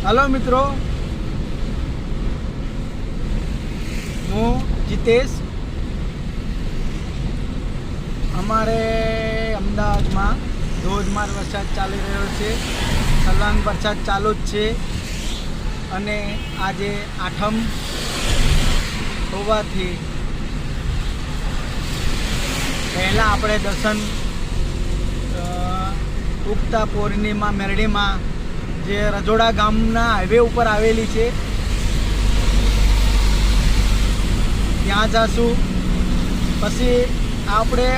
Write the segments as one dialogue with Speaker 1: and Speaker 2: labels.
Speaker 1: Hello मित्रों, હું જીતેશ। અમારે અમદાવાદમાં ધોધમાર વરસાદ ચાલી રહ્યો છે, સલંગ વરસાદ ચાલુ જ છે અને આજે આઠમ હોવાથી પહેલાં આપણે દર્શન ઉગતા પૂર્ણિમા મેરડીમાં જે રજોડા ગામના હાઈવે ઉપર આવેલી છે ત્યાં જઈશું। પછી આપણે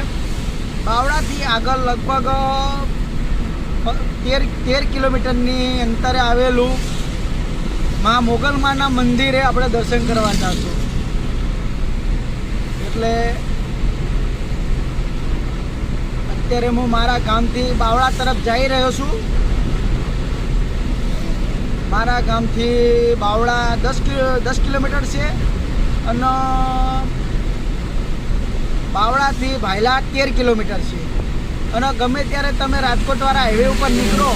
Speaker 1: બાવળાથી આગળ લગભગ 13 કિલોમીટરની અંતરે આવેલું માં મોગલમાના મંદિરે આપણે દર્શન કરવા જઈશું। એટલે અત્યારે હું મારા ગામથી બાવળા તરફ જઈ રહ્યો છું। મારા ગામથી બાવળા 10 કિલોમીટર છે અને બાવળાથી ભાયલા 13 કિલોમીટર છે। અને ગમે ત્યારે તમે રાજકોટવાળા હાઈવે ઉપર નીકળો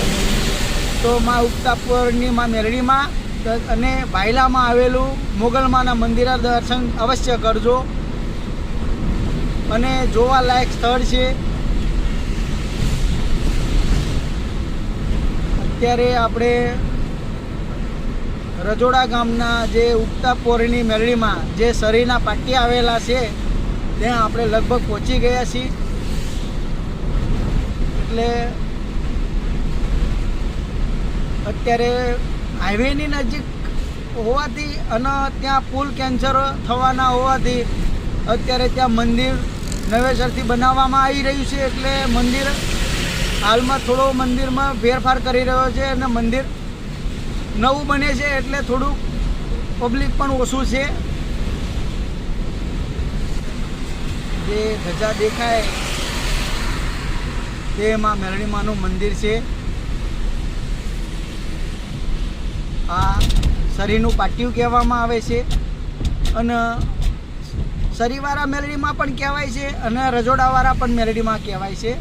Speaker 1: તો માં ઉગતા પૂર્ણિમા મેરડીમાં અને ભાયલામાં આવેલું મોગલમાના મંદિરે દર્શન અવશ્ય કરજો અને જોવાલાયક સ્થળ છે। અત્યારે આપણે રજોડા ગામના જે ઉગતા પૂર્ણિમા મેરડીમાં જે શરીરના પાટિયા આવેલા છે ત્યાં આપણે લગભગ પહોંચી ગયા છીએ। એટલે અત્યારે હાઈવેની નજીક હોવાથી અને ત્યાં પુલ કેન્સર થવાના હોવાથી અત્યારે ત્યાં મંદિર નવેસરથી બનાવવામાં આવી રહ્યું છે। એટલે મંદિર હાલમાં થોડો મંદિરમાં ફેરફાર કરી રહ્યો છે અને મંદિર નવું બને છે એટલે થોડુંક પબ્લિક પણ ઓછું છે। જે ધજા દેખાય તે માં મેરડીમાનું મંદિર છે। આ શરીરનું પાટિયું કહેવામાં આવે છે અને શરીવાળા મેરડીમાં પણ કહેવાય છે અને રજોડાવાળા પણ મેરડીમાં કહેવાય છે।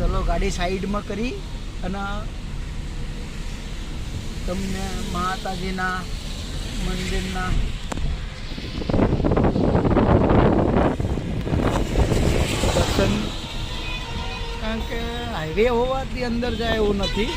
Speaker 1: ચલો ગાડી સાઈડમાં કરી અને તમને માતાજીના મંદિરના દર્શન, કારણ કે હાઈવે હોવાથી અંદર જાય એવું નથી।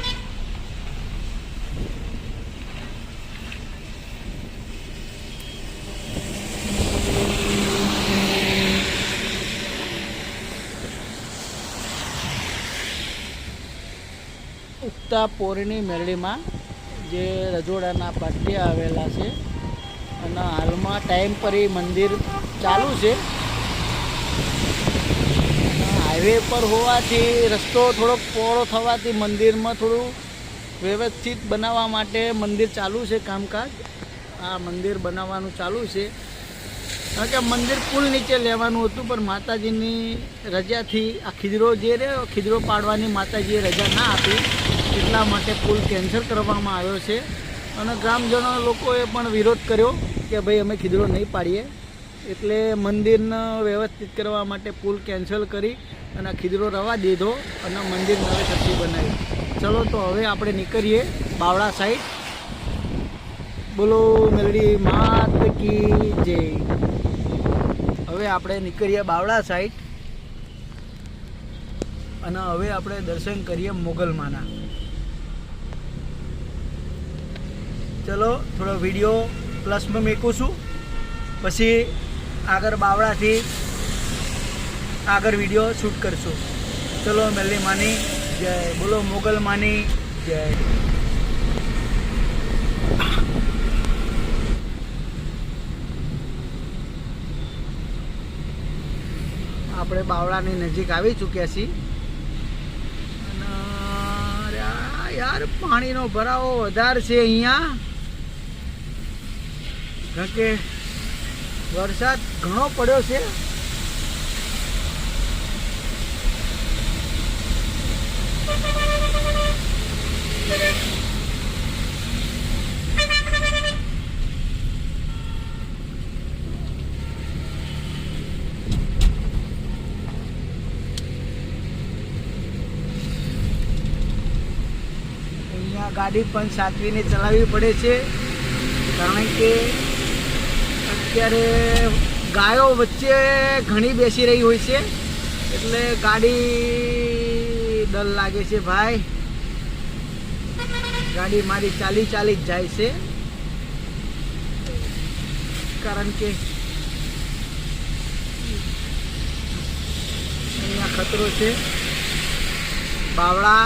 Speaker 1: ઉગતા પૂર્ણિમા મેરડીમાં જે રજોડાના પાટિયા આવેલા છે અને હાલમાં ટાઈમ પર એ મંદિર ચાલુ છે। હાઈવે પર હોવાથી રસ્તો થોડોક પહોળો થવાથી મંદિરમાં થોડું વ્યવસ્થિત બનાવવા માટે મંદિર ચાલુ છે કામકાજ। આ મંદિર બનાવવાનું ચાલુ છે કારણ કે મંદિર પુલ નીચે લેવાનું હતું પણ માતાજીની રજાથી આ ખીજરો જે રહ્યો ખીજરો પાડવાની માતાજીએ રજા ના આપી એટલા માટે પુલ કેન્સલ કરવામાં આવ્યો છે અને ગ્રામજનો લોકોએ પણ વિરોધ કર્યો કે ભાઈ અમે ખીજરો નહીં પાડીએ। એટલે મંદિરને વ્યવસ્થિત કરવા માટે પુલ કેન્સલ કરી અને ખીજરો રવા દીધો અને મંદિર નવેસરથી બનાવ્યું। ચલો તો હવે આપણે નીકળીએ બાવળા સાઈડ। બોલો મેરડી માત કી જય। હવે આપણે નીકળીએ બાવળા સાઈડ અને હવે આપણે દર્શન કરીએ મોગલમાના। ચલો થોડો વિડીયો પ્લસમાં મૂકું છું, પછી આગળ બાવળાથી આગળ વિડીયો શૂટ કરશું। ચલો મેરડી માની જય, બોલો મોગલમાની જય। આપણે બાવળાની નજીક આવી ચૂક્યા છીએ અને યાર પાણીનો ભરાવો વધારે છે અહીંયા, કારણ કે વરસાદ ઘણો પડ્યો છે। ગાડી પણ સાચવીને ચલાવવી પડે છે, કારણ કે અત્યારે ગાયો વચ્ચે ઘણી બેસી રહી હોય છે, એટલે ગાડી ડર લાગે છે ભાઈ. ગાડી મારી ચાલી જ જાય છે, કારણ કે અહીંયા ખતરો છે. બાવળા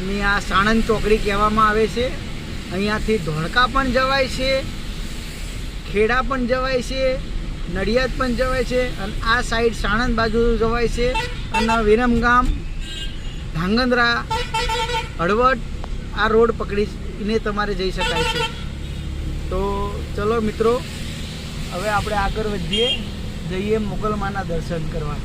Speaker 1: ની આ સાણંદ ચોકડી કહેવામાં આવે છે. અહીંયાથી ધોળકા પણ જવાય છે, ખેડા પણ જવાય છે, નડિયાદ પણ જવાય છે, અને આ સાઈડ સાણંદ બાજુ જવાય છે, અને વિરમગામ, ધાંગધ્રા, હળવદ આ રોડ પકડીને તમારે જઈ શકાય છે. તો ચલો મિત્રો, હવે આપણે આગળ વધીએ, જઈએ મોગલમાના દર્શન કરવા.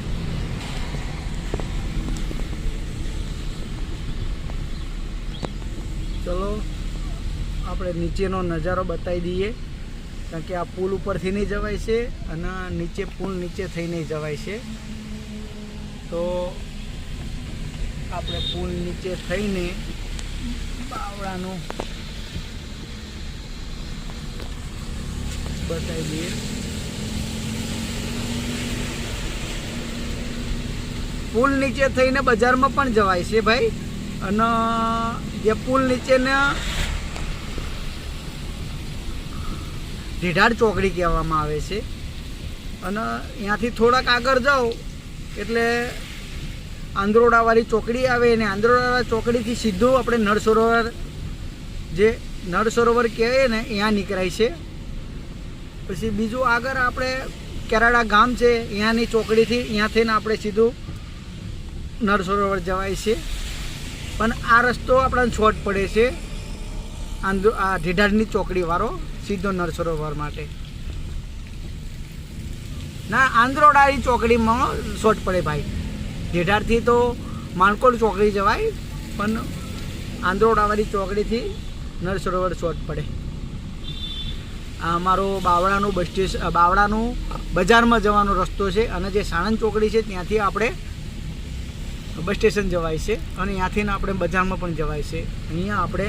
Speaker 1: ચલો આપણે નીચેનો નજારો બતાવી દઈએ, કારણ કે આ પુલ ઉપરથી નહીં જવાય છે અને નીચે પુલ નીચે થઈને જવાય છે. તો આપણે પુલ નીચે થઈને બાવળાનું બતાવી દઈએ. પુલ નીચે થઈને બજારમાં પણ જવાય છે ભાઈ, અને જે પુલ નીચેના ઢીઢાડ ચોકડી કહેવામાં આવે છે, અને અહીંયાથી થોડાક આગળ જાઓ એટલે આંદ્રોડાવાળી ચોકડી આવે, અને આંદ્રોડા ચોકડીથી સીધું આપણે નળ સરોવર, જે નળ સરોવર કહેવાય ને, અહીંયા નીકળાય છે. પછી બીજું આગળ આપણે કેરાડા ગામ છે, અહીંયાની ચોકડીથી અહીંયાથી આપણે સીધું નળ સરોવર જવાય છે. પણ આ રસ્તો આપણને શોર્ટ પડે છે, આ ઢીઢાડની ચોકડીવાળો સીધો નળ સરોવર માટે. ના, આંદ્રોડાની ચોકડીમાં શોર્ટ પડે ભાઈ. ઢીઢાડથી તો માણકોડ ચોકડી જવાય, પણ આંદ્રોડાવાળી ચોકડીથી નળ સરોવર શોર્ટ પડે. આ અમારો બાવળાનું બસ સ્ટેશન, બાવળાનું બજારમાં જવાનો રસ્તો છે, અને જે સાણંદ ચોકડી છે ત્યાંથી આપણે બસ સ્ટેશન જવાય છે, અને ત્યાંથી આપણે બજારમાં પણ જવાય છે. અહીંયા આપણે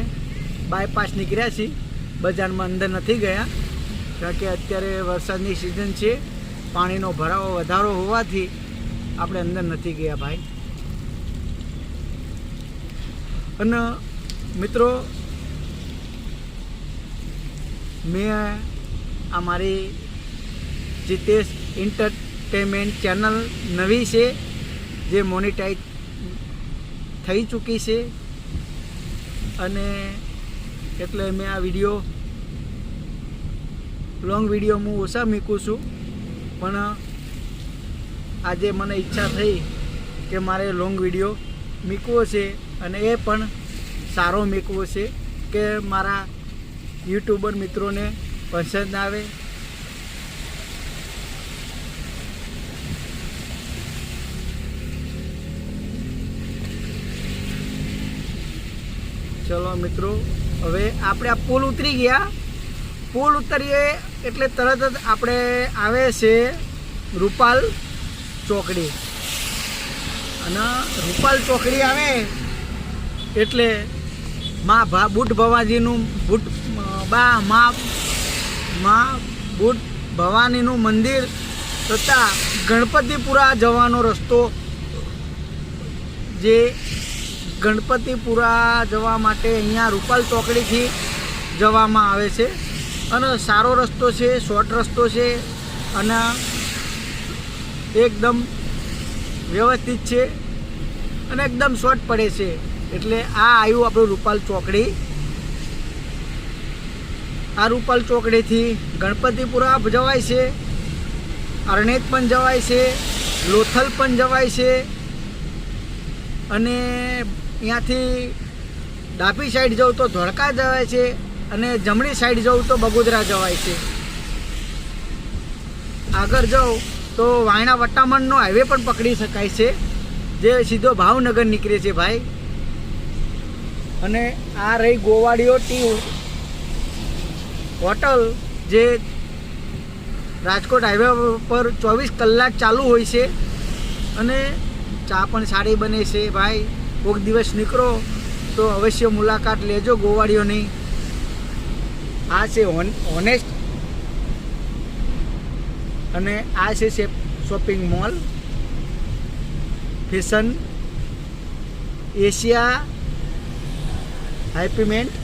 Speaker 1: બાયપાસ નીકળ્યા છીએ, બજારમાં અંદર નથી ગયા, કારણ કે અત્યારે વરસાદની સિઝન છે, પાણીનો ભરાવો વધારો હોવાથી આપણે અંદર નથી ગયા ભાઈ. અને મિત્રો, મેં આ મારી જીતેશ એન્ટરટેનમેન્ટ ચેનલ નવી છે, જે મોનિટાઈઝ થઈ ચૂકી છે, અને એટલે મેં આ વિડીયો, લોંગ વિડીયો હું ઓછા મૂકું છું, પણ આજે મને ઈચ્છા થઈ કે મારે લોંગ વિડીયો મૂકવો છે, અને એ પણ સારો મૂકવો છે કે મારા યુટ્યુબર મિત્રોને પસંદ આવે. ચલો મિત્રો, હવે આપણે આ પુલ ઉતરી ગયા. પુલ ઉતરીએ એટલે તરત જ આપણે આવે છે રૂપાલ ચોકડી, અને રૂપાલ ચોકડી આવે એટલે બુટ ભવાજીનું બુટ ભવાનીનું મંદિર તથા ગણપતિપુરા જવાનો રસ્તો, જે ગણપતિપુરા જવા માટે અહીંયા રૂપાલ ચોકડીથી જવામાં આવે છે, અને સારો રસ્તો છે, શોર્ટ રસ્તો છે, અને એકદમ વ્યવસ્થિત છે, અને એકદમ શોર્ટ પડે છે. એટલે આ આવ્યું આપણું રૂપાલ ચોકડી. આ રૂપાલ ચોકડીથી ગણપતિપુરા જવાય છે, અરણેજ પણ જવાય છે, લોથલ પણ જવાય છે, અને અહીંયાથી ડાબી સાઈડ જાઉં તો ધોળકા જવાય છે, અને જમણી સાઈડ જાઉં તો બગોદરા જવાય છે. આગળ જાઉં તો વાયણા વટામણનો હાઈવે પણ પકડી શકાય છે, જે સીધો ભાવનગર નીકળે છે ભાઈ. અને આ રહી ગોવાળીઓ ટી હોટલ, જે રાજકોટ હાઈવે પર 24 કલાક ચાલુ હોય છે, અને ચા પણ સારી બને છે ભાઈ. કોઈક દિવસ નીકળો તો અવશ્ય મુલાકાત લેજો ગોવાળીઓની. આ છે હોનેસ્ટ અને આ છે શોપિંગ મોલ ફેશન એશિયા હાઈપીમેન્ટ.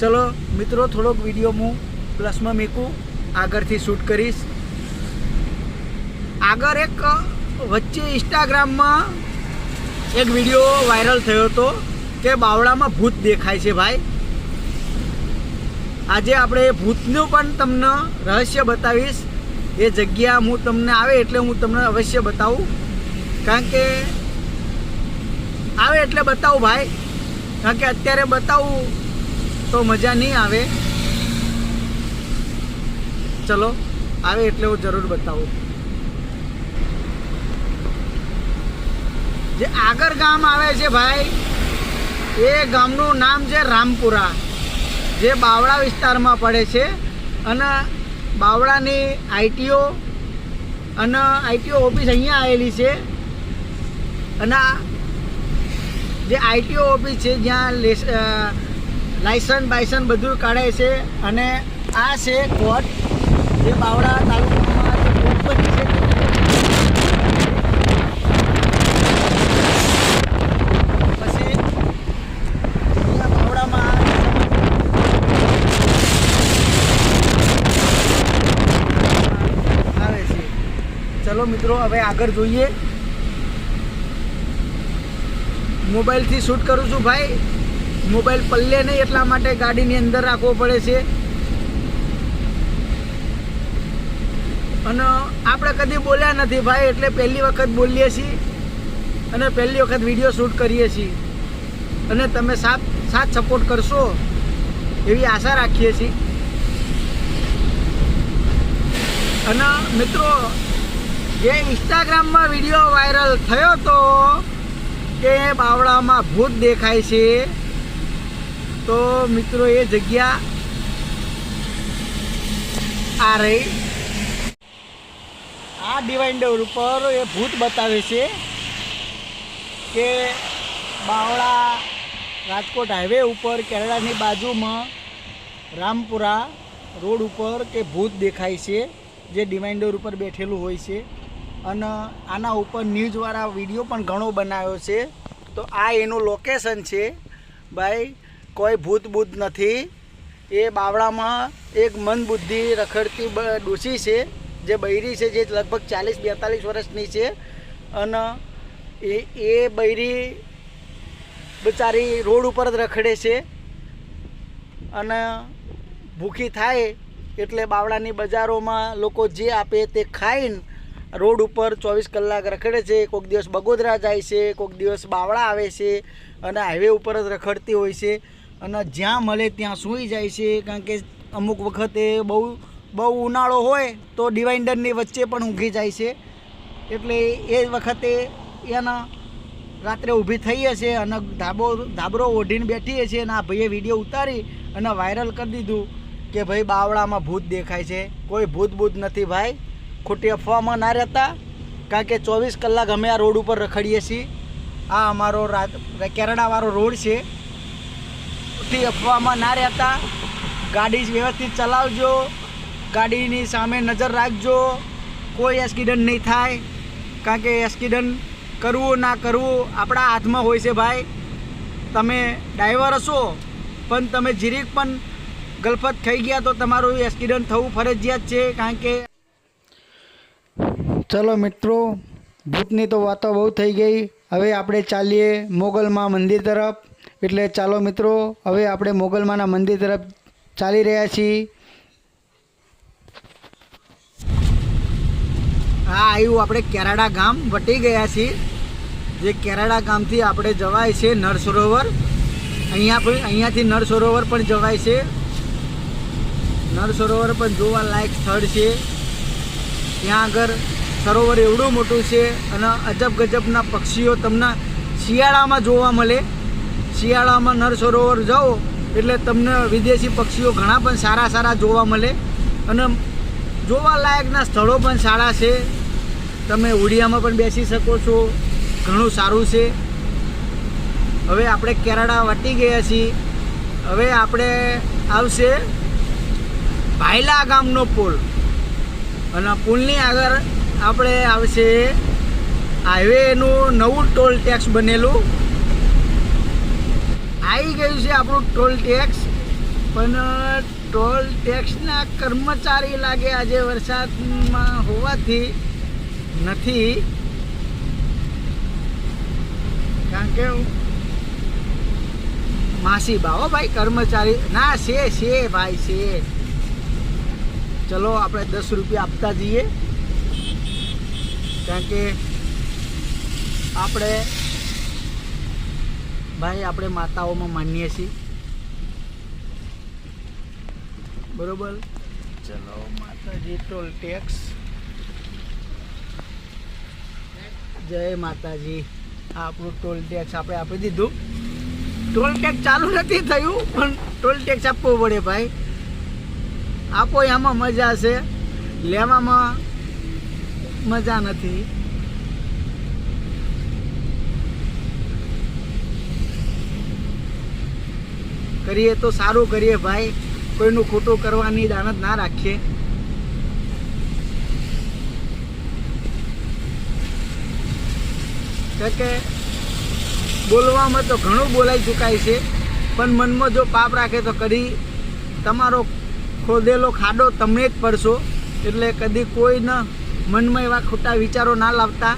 Speaker 1: ચલો મિત્રો, થોડોક વિડીયો હું પ્લસમાં મૂકું, આગળથી શૂટ કરીશ. આગળ એક વચ્ચે ઇન્સ્ટાગ્રામમાં એક વિડીયો વાયરલ થયો હતો કે બાવળામાં ભૂત દેખાય છે ભાઈ. આજે આપણે ભૂતનું પણ તમને રહસ્ય બતાવીશ. એ જગ્યા હું તમને આવે એટલે હું તમને અવશ્ય બતાવું, કારણ કે આવે એટલે બતાવું ભાઈ, કારણ કે અત્યારે બતાવું તો મજા નહીં આવે. ચલો, આવે એટલે હું જરૂર બતાવું. જે આગળ ગામ આવે છે ભાઈ, એ ગામનું નામ છે રામપુરા, જે બાવળા વિસ્તારમાં પડે છે. અને બાવળાની આઈટીઓ ઓફિસ અહીંયા આવેલી છે. અને જે આઈટીઓ ઓફિસ છે જ્યાં લાયસન્સ બાયસન્સ બધું કાઢે છે. અને આ છે કોર્ટ, જે બાવળા તાલુકામાં જે કોર્ટ બની છે. પછી બાવળામાં આવે છે. ચલો મિત્રો, હવે આગળ જોઈએ. મોબાઈલથી શૂટ કરું છું ભાઈ, મોબાઈલ પલ્લે નહીં એટલા માટે ગાડીની અંદર રાખવો પડે છે. અને આપણે કદી બોલ્યા નથી ભાઈ, એટલે પહેલી વખત બોલીએ છીએ અને પહેલી વખત વિડીયો શૂટ કરીએ છીએ. અને તમે સાથ સપોર્ટ કરશો એવી આશા રાખીએ છીએ. અને મિત્રો, જે ઇન્સ્ટાગ્રામમાં વિડીયો વાયરલ થયો હતો કે બાવળામાં ભૂત દેખાય છે, તો મિત્રો એ જગ્યા આ રહી. આ ડિવાઇડર ઉપર એ ભૂત બતાવે છે કે બાવળા રાજકોટ હાઈવે ઉપર કેરળાની બાજુમાં રામપુરા રોડ ઉપર કે ભૂત દેખાય છે, જે ડિવાઇડર ઉપર બેઠેલું હોય છે. અને આના ઉપર ન્યૂઝવાળા વિડીયો પણ ઘણો બનાવ્યો છે. તો આ એનું લોકેશન છે ભાઈ, કોઈ ભૂત નથી. એ બાવળામાં એક મન બુદ્ધિ રખડતી ડોશી છે, જે બૈરી છે, જે લગભગ 40-42 વર્ષની છે. અને એ બૈરી બિચારી રોડ ઉપર જ રખડે છે. અને ભૂખી થાય એટલે બાવળાની બજારોમાં લોકો જે આપે તે ખાઈને રોડ ઉપર 24 કલાક રખડે છે. કોઈક દિવસ બગોદરા જાય છે, કોઈક દિવસ બાવળા આવે છે, અને હાઈવે ઉપર જ રખડતી હોય છે. અને જ્યાં મળે ત્યાં સૂઈ જાય છે, કારણ કે અમુક વખતે બહુ ઉનાળો હોય તો ડિવાઇડરની વચ્ચે પણ ઊંઘી જાય છે. એટલે એ વખતે એના રાત્રે ઊભી થઈએ છે અને ધાબરો ઓઢીને બેઠીએ છીએ. અને આ ભાઈએ વિડીયો ઉતારી અને વાયરલ કરી દીધું કે ભાઈ બાવળામાં ભૂત દેખાય છે. કોઈ ભૂત નથી ભાઈ, ખોટી અફવામાં ના રહેતા, કારણ કે 24 કલાક અમે આ રોડ ઉપર રખડીએ છીએ. આ અમારો કેરળાવાળો રોડ છે. ખોટી અફવામાં ના રહેતા, ગાડી વ્યવસ્થિત ચલાવજો, ગાડીની સામે નજર રાખજો, કોઈ એક્સિડન્ટ નહીં થાય. કારણ કે એક્સિડન્ટ કરવું ના કરવું આપણા હાથમાં હોય છે ભાઈ. તમે ડ્રાઈવર હશો પણ તમે જીરીક પણ ગલફત થઈ ગયા તો તમારું એક્સિડન્ટ થવું ફરજિયાત છે. કારણ કે ચલો મિત્રો, ભૂતની તો વાતો બહુ થઈ ગઈ. હવે આપણે ચાલીએ મોગલમાં મંદિર તરફ. એટલે ચાલો મિત્રો, હવે આપણે મોગલમાના મંદિર તરફ ચાલી રહ્યા છીએ. હા, આવ્યું આપણે કેરાડા ગામ વટી ગયા છીએ. જે કેરાડા ગામથી આપણે જવાય છે નળ સરોવર. અહીંયાથી નળ સરોવર પણ જવાય છે. નળ સરોવર પણ જોવા લાયક સ્થળ છે. ત્યાં આગળ સરોવર એવડું મોટું છે અને અજબ ગજબના પક્ષીઓ તમને શિયાળામાં જોવા મળે. શિયાળામાં નળ સરોવર જાઓ એટલે તમને વિદેશી પક્ષીઓ ઘણા પણ સારા જોવા મળે. અને જોવાલાયકના સ્થળો પણ સારા છે. તમે ઉડિયામાં પણ બેસી શકો છો, ઘણું સારું છે. હવે આપણે કેરાડા વટી ગયા છીએ. હવે આપણે આવશે ભાયલા ગામનો પુલ અને પુલની આગળ આપણે આવશે હાઈવેનું નવું ટોલ ટેક્સ બનેલું. આવી ગયું છે આપણું ટોલ ટેક્સ, પણ ટોલ ટેક્સના કર્મચારી લાગે આજે વરસાદમાં હોવાથી નથી, કારણ કે માસી બાવો ભાઈ કર્મચારી ના છે ભાઈ છે. ચલો આપણે 10 રૂપિયા આપતા જઈએ, કારણ કે આપણે ભાઈ આપણે માતાઓમાં માનીએ છીએ, બરોબર. ચલો માતાજી, ટોલ ટેક્સ, જય માતાજી. આપણું ટોલ ટેક્સ આપણે આપી દીધું. ટોલ ટેક્સ ચાલુ નથી થયું, પણ ટોલ ટેક્સ આપવો પડે ભાઈ. આપો એમાં મજા છે, લેવામાં મજા નથી. કરીએ તો સારું કરીએ ભાઈ, કોઈનું ખોટું કરવાની દાનત ના રાખીએ. કે બોલવામાં તો ઘણું બોલાઈ ચૂકાય છે, પણ મનમાં જો પાપ રાખે તો કદી તમારો ખોદેલો ખાડો તમે જ પડશો. એટલે કદી કોઈના મનમાં એવા ખોટા વિચારો ના લાવતા.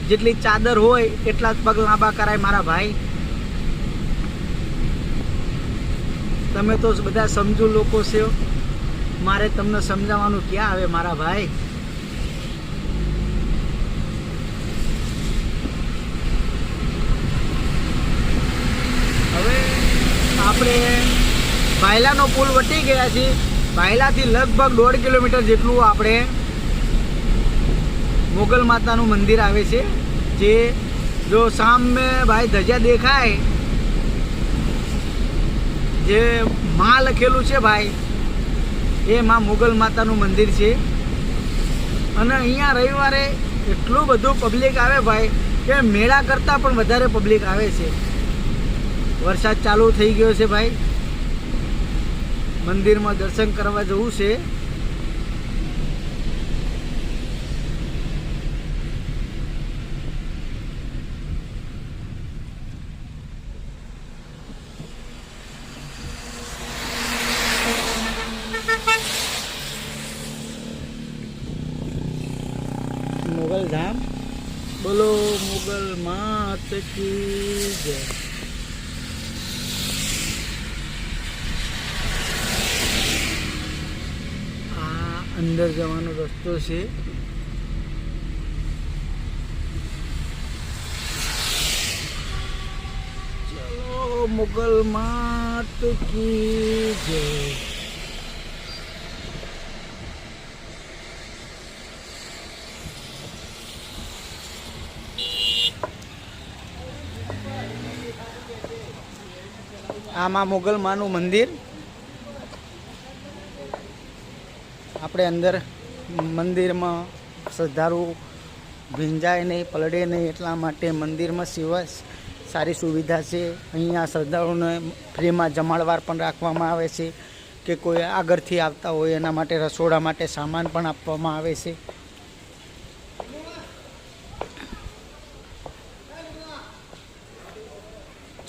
Speaker 1: જેટલી ચાદર હોય એટલા જ પગ લાંબા કરાય મારા ભાઈ. તમે તો બધા સમજુ લોકો છો, મારે તમને સમજાવવાનું ક્યાં આવે મારા ભાઈ. હવે આપણે ભાયલાનો પુલ વટી ગયા છીએ. ભાયલાથી લગભગ 1.5 કિલોમીટર જેટલું આપણે મોગલ માતાનું મંદિર આવે છે. જે જો સામે ભાઈ ધજા દેખાય, જે માં લખેલું છે ભાઈ, એ માં મોગલ માતાનું મંદિર છે. અને અહીંયા રવિવારે એટલું બધું પબ્લિક આવે ભાઈ કે મેળા કરતાં પણ વધારે પબ્લિક આવે છે. વરસાદ ચાલુ થઈ ગયો છે ભાઈ, મંદિરમાં દર્શન કરવા જવું છે. મોગલ ધામ, બોલો મોગલ માત કી જય. આ અંદર જવાનો રસ્તો છે. ચલો મોગલ માત કી જય. આમાં મોગલ માનું મંદિર. આપણે અંદર મંદિરમાં શ્રદ્ધાળુ ભીંજાય નહીં, પલળે નહીં, એટલા માટે મંદિરમાં સારી સુવિધા છે. અહીંયા શ્રદ્ધાળુને ફ્રીમાં જમાડવાર પણ રાખવામાં આવે છે, કે કોઈ આગળથી આવતા હોય એના માટે રસોડા માટે સામાન પણ આપવામાં આવે છે.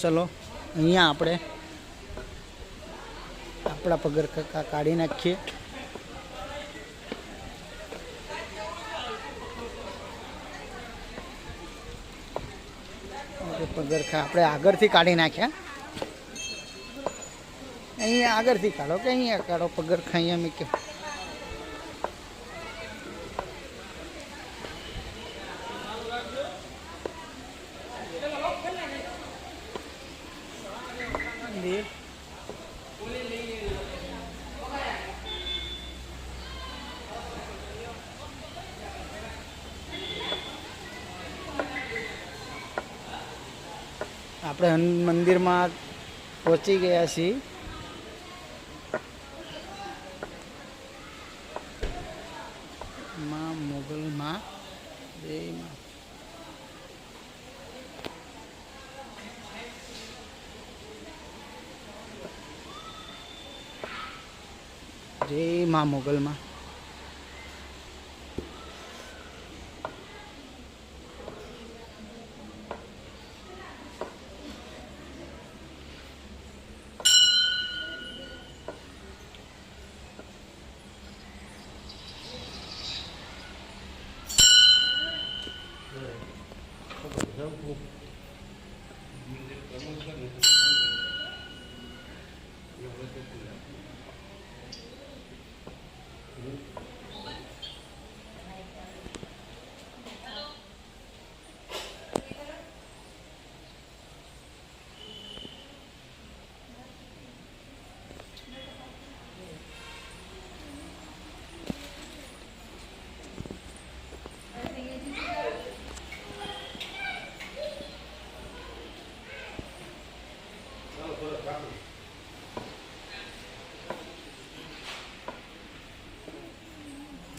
Speaker 1: ચલો અહીંયા આપણે આપણા પગરખાં કાઢી નાખીએ. પગરખાં આપણે આગળથી કાઢી નાખ્યા. અહીંયા આગળથી કાઢો કે અહીંયા કાઢો પગરખાં? અહીંયા મૂક્યો. આપણે મંદિરમાં પહોંચી ગયા છીએ. માં મોગલમાં જય માં. જય મા મોગલમાં.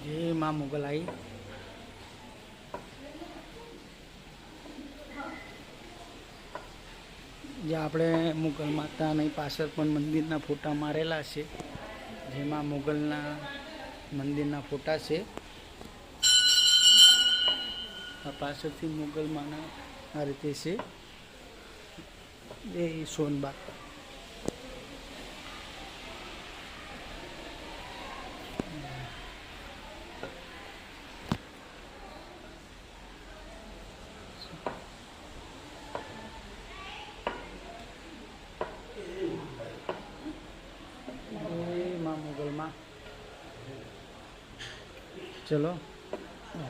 Speaker 1: જય મા મોગલ આવી. જે આપણે મુગલ માતાની પાછળ પણ મંદિરના ફોટા મારેલા છે, જેમાં મુગલના મંદિરના ફોટા છે. આ પાછળથી મુગલ માના આ રીતે છે. એ સોનબાગ. મોગલમાં ચલો,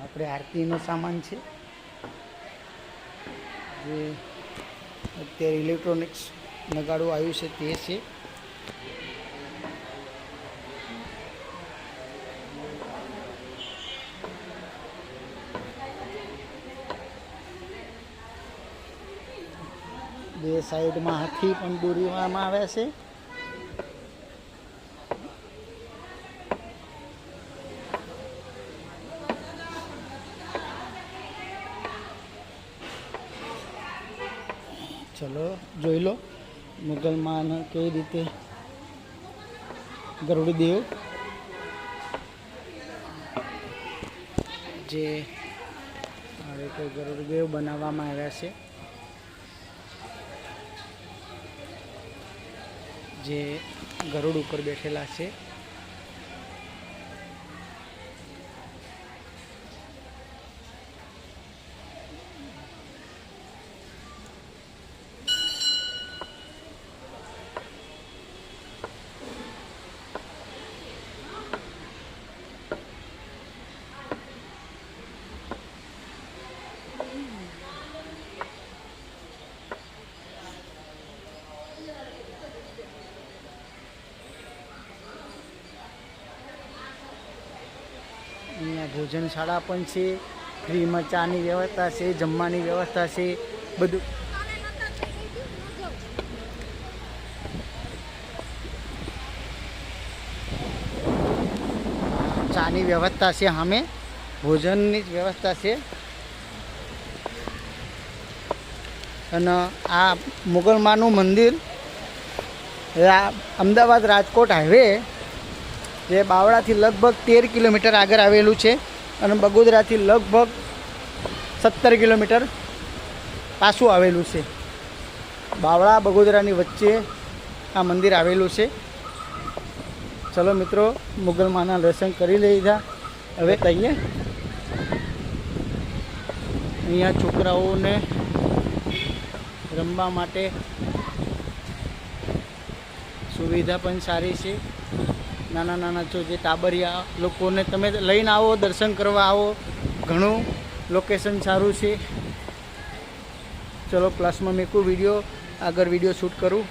Speaker 1: આપણે આરતીનો સામાન છે, જે અત્યારે ઇલેક્ટ્રોનિક્સ નગાડું આવ્યું છે તે છે. બે સાઈડમાં હાથી પણ દોરવામાં આવ્યા છે. ચલો જોઈ લો મુગલમાન કઈ રીતે ગરુડદેવ જે આ રીતે ગરુડદેવ બનાવવામાં આવ્યા છે, જે ગરુડ ઉપર બેઠેલા છે. અહીંયા ભોજનશાળા પણ છે, ફ્રીમાં ચાની વ્યવસ્થા છે, જમવાની વ્યવસ્થા છે, બધું. ચાની વ્યવસ્થા છે, સામે ભોજનની જ વ્યવસ્થા છે. અને આ મુગલમાનું મંદિર અમદાવાદ રાજકોટ હાઈવે, જે બાવળાથી લગભગ 13 કિલોમીટર આગળ આવેલું છે, અને બગોદરાથી લગભગ 17 કિલોમીટર પાછું આવેલું છે. બાવળા બગોદરાની વચ્ચે આ મંદિર આવેલું છે. ચલો મિત્રો, મુગલમાના દર્શન કરી લીધા. હવે અહીંયા છોકરાઓને રમવા માટે સુવિધા પણ સારી છે. નાના નાના જે ટાબરિયા લોકોને તમે લઈને આવો, દર્શન કરવા આવો, ઘણું લોકેશન સારું છે. ચલો પ્લસમાં મેં કોઈ વિડીયો આગળ વિડીયો શૂટ કરું.